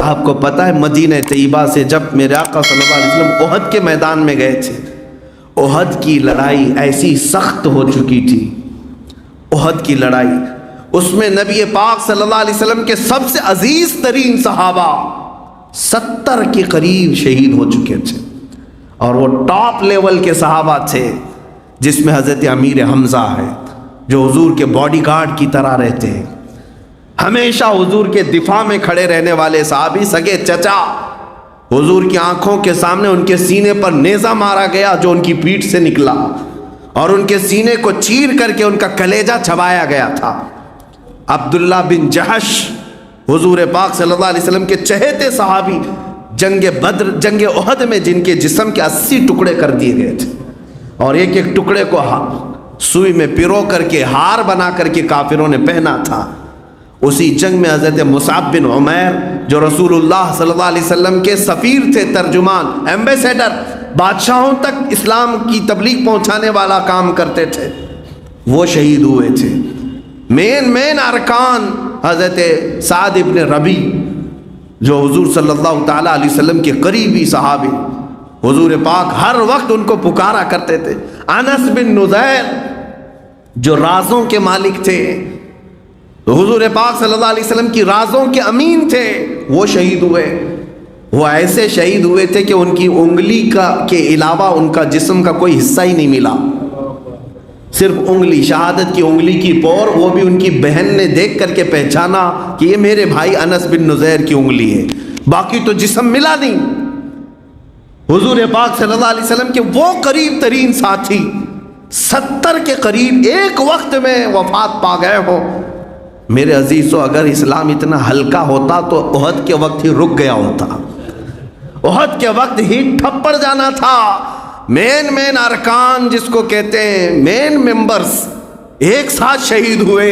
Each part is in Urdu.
آپ کو پتہ ہے مدینہ طیبہ سے جب میرے آقا صلی اللہ علیہ وسلم احد کے میدان میں گئے تھے، احد کی لڑائی ایسی سخت ہو چکی تھی، احد کی لڑائی، اس میں نبی پاک صلی اللہ علیہ وسلم کے سب سے عزیز ترین صحابہ 70 کے قریب شہید ہو چکے تھے، اور وہ ٹاپ لیول کے صحابہ تھے جس میں حضرت امیر حمزہ ہے جو حضور کے باڈی گارڈ کی طرح رہتے ہیں، ہمیشہ حضور کے دفاع میں کھڑے رہنے والے صحابی، سگے چچا، حضور کی آنکھوں کے سامنے ان کے سینے پر نیزہ مارا گیا جو ان کی پیٹھ سے نکلا، اور ان کے سینے کو چیر کر کے ان کا کلیجہ چبایا گیا تھا۔ عبداللہ بن جحش، حضور پاک صلی اللہ علیہ وسلم کے چہیتے صحابی، جنگ بدر، جنگ احد میں جن کے جسم کے 80 ٹکڑے کر دیے گئے تھے، اور ایک ایک ٹکڑے کو سوئی میں پیرو کر کے ہار بنا کر کے کافروں نے پہنا تھا۔ اسی جنگ میں حضرت مصعب بن عمیر جو رسول اللہ صلی اللہ علیہ وسلم کے سفیر تھے، ترجمان، ایمبیسیڈر، بادشاہوں تک اسلام کی تبلیغ پہنچانے والا کام کرتے تھے، وہ شہید ہوئے تھے۔ مین ارکان حضرت سعد ابن ربی جو حضور صلی اللہ تعالیٰ علیہ وسلم کے قریبی صحابی، حضور پاک ہر وقت ان کو پکارا کرتے تھے۔ انس بن نذیر جو رازوں کے مالک تھے، حضور پاک صلی اللہ علیہ وسلم کی رازوں کے امین تھے، وہ شہید ہوئے۔ وہ ایسے شہید ہوئے تھے کہ ان کی انگلی کے علاوہ ان کا جسم کا کوئی حصہ ہی نہیں ملا، صرف انگلی، شہادت کی انگلی کی پور، وہ بھی ان کی بہن نے دیکھ کر کے پہچانا کہ یہ میرے بھائی انس بن نذیر کی انگلی ہے، باقی تو جسم ملا نہیں۔ حضور پاک صلی اللہ علیہ وسلم کے وہ قریب ترین ساتھی 70 کے قریب ایک وقت میں وفات پا گئے ہو۔ میرے عزیزو، اگر اسلام اتنا ہلکا ہوتا تو احد کے وقت ہی رک گیا ہوتا، احد کے وقت ہی ٹھپ پڑ جانا تھا۔ مین ارکان جس کو کہتے ہیں، مین ممبرز ایک ساتھ شہید ہوئے،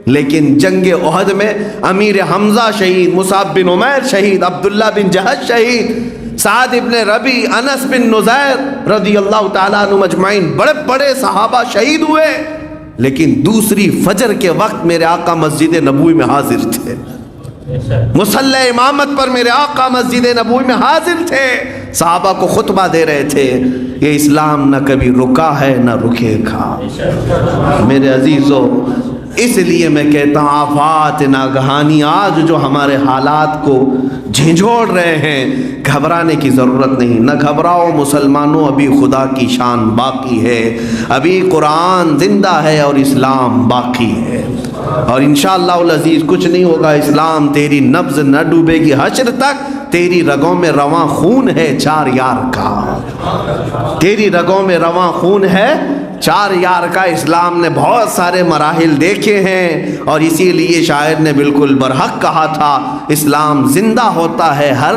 لیکن جنگ احد میں امیر حمزہ شہید، مصعب بن عمیر شہید، عبداللہ بن جحش شہید، سعد ابن ربی، انس بن نذیر رضی اللہ تعالیٰ عنہ مجمعین، بڑے بڑے صحابہ شہید ہوئے، لیکن دوسری فجر کے وقت میرے آقا مسجد نبوی میں حاضر تھے، مصلی امامت پر میرے آقا مسجد نبوی میں حاضر تھے، صحابہ کو خطبہ دے رہے تھے۔ یہ اسلام نہ کبھی رکا ہے نہ رکے گا۔ میرے عزیزو، اس لیے میں کہتا ہوں آفات ناگہانی آج جو ہمارے حالات کو جھنجھوڑ رہے ہیں، گھبرانے کی ضرورت نہیں، نہ گھبراؤ مسلمانوں، ابھی خدا کی شان باقی ہے، ابھی قرآن زندہ ہے اور اسلام باقی ہے، اور انشاءاللہ العزیز کچھ نہیں ہوگا۔ اسلام تیری نبض نہ ڈوبے گی حشر تک، تیری رگوں میں رواں خون ہے 4 یار کا، تیری رگوں میں رواں خون ہے 4 یار کا۔ اسلام نے بہت سارے مراحل دیکھے ہیں، اور اسی لیے شاعر نے بالکل برحق کہا تھا، اسلام زندہ ہوتا ہے ہر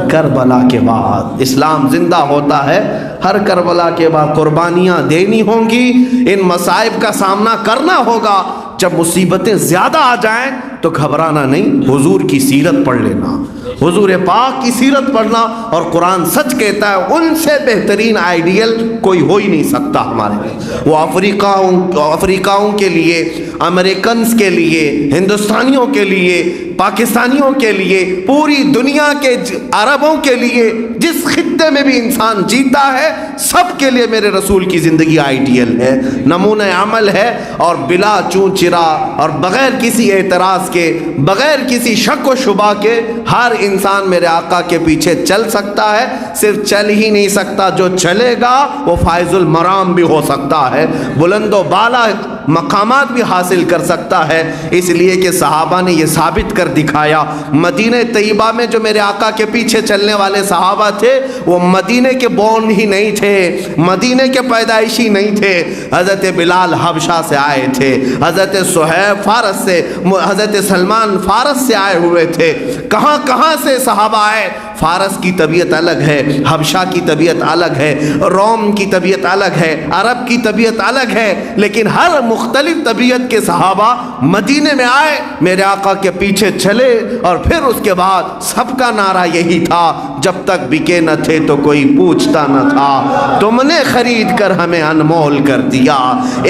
کربلا کے بعد، اسلام زندہ ہوتا ہے ہر کربلا کے بعد۔ قربانیاں دینی ہوں گی، ان مصائب کا سامنا کرنا ہوگا۔ جب مصیبتیں زیادہ آ جائیں تو گھبرانا نہیں، حضور کی سیرت پڑھ لینا، حضور پاک کی سیرت پڑھنا، اور قرآن سچ کہتا ہے ان سے بہترین آئیڈیل کوئی ہو ہی نہیں سکتا ہمارے لیے۔ وہ افریقاؤں کے لیے، امریکنز کے لیے، ہندوستانیوں کے لیے، پاکستانیوں کے لیے، پوری دنیا کے عربوں کے لیے، جس خطے میں بھی انسان جیتا ہے، سب کے لیے میرے رسول کی زندگی آئیڈیل ہے، نمونہ عمل ہے، اور بلا چون چرا اور بغیر کسی اعتراض کے، بغیر کسی شک و شبہ کے ہر انسان میرے آقا کے پیچھے چل سکتا ہے۔ صرف چل ہی نہیں سکتا، جو چلے گا وہ فائز المرام بھی ہو سکتا ہے، بلند و بالا مقامات بھی حاصل کر سکتا ہے۔ اس لیے کہ صحابہ نے یہ ثابت کر دکھایا، مدینہ طیبہ میں جو میرے آقا کے پیچھے چلنے والے صحابہ تھے، وہ مدینہ کے بورن ہی نہیں تھے، مدینہ کے پیدائشی نہیں تھے۔ حضرت بلال حبشہ سے آئے تھے، حضرت صہیب فارس سے، حضرت سلمان فارس سے آئے ہوئے تھے۔ کہاں سے صحابہ آئے؟ فارس کی طبیعت الگ ہے، حبشہ کی طبیعت الگ ہے، روم کی طبیعت الگ ہے، عرب کی طبیعت الگ ہے، لیکن ہر مختلف طبیعت کے صحابہ مدینے میں آئے، میرے آقا کے پیچھے چلے، اور پھر اس کے بعد سب کا نعرہ یہی تھا، جب تک بکے نہ تھے تو کوئی پوچھتا نہ تھا، تم نے خرید کر ہمیں انمول کر دیا،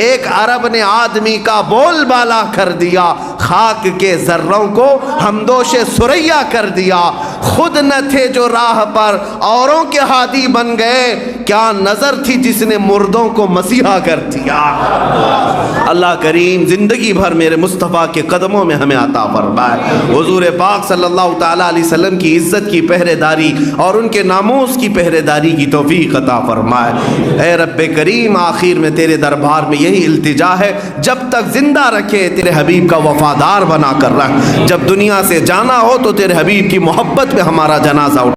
ایک عرب نے آدمی کا بول بالا کر دیا، خاک کے ذروں کو ہمدوش ثریا کر دیا، خود نہ تھے جو راہ پر اوروں کے ہادی بن گئے، کیا نظر تھی جس نے مردوں کو مسیحا کر دیا۔ اللہ کریم زندگی بھر میرے مصطفیٰ کے قدموں میں ہمیں عطا فرمائے، حضور پاک صلی اللہ تعالیٰ علیہ وسلم کی عزت کی پہرے داری اور ان کے ناموس کی پہرے داری کی توفیق عطا فرمائے۔ اے رب کریم آخر میں تیرے دربار میں یہی التجا ہے، جب تک زندہ رکھے تیرے حبیب کا وفادار بنا کر رکھ، جب دنیا سے جانا ہو تو تیرے حبیب کی محبت میں ہمارا جنازہ اٹھا۔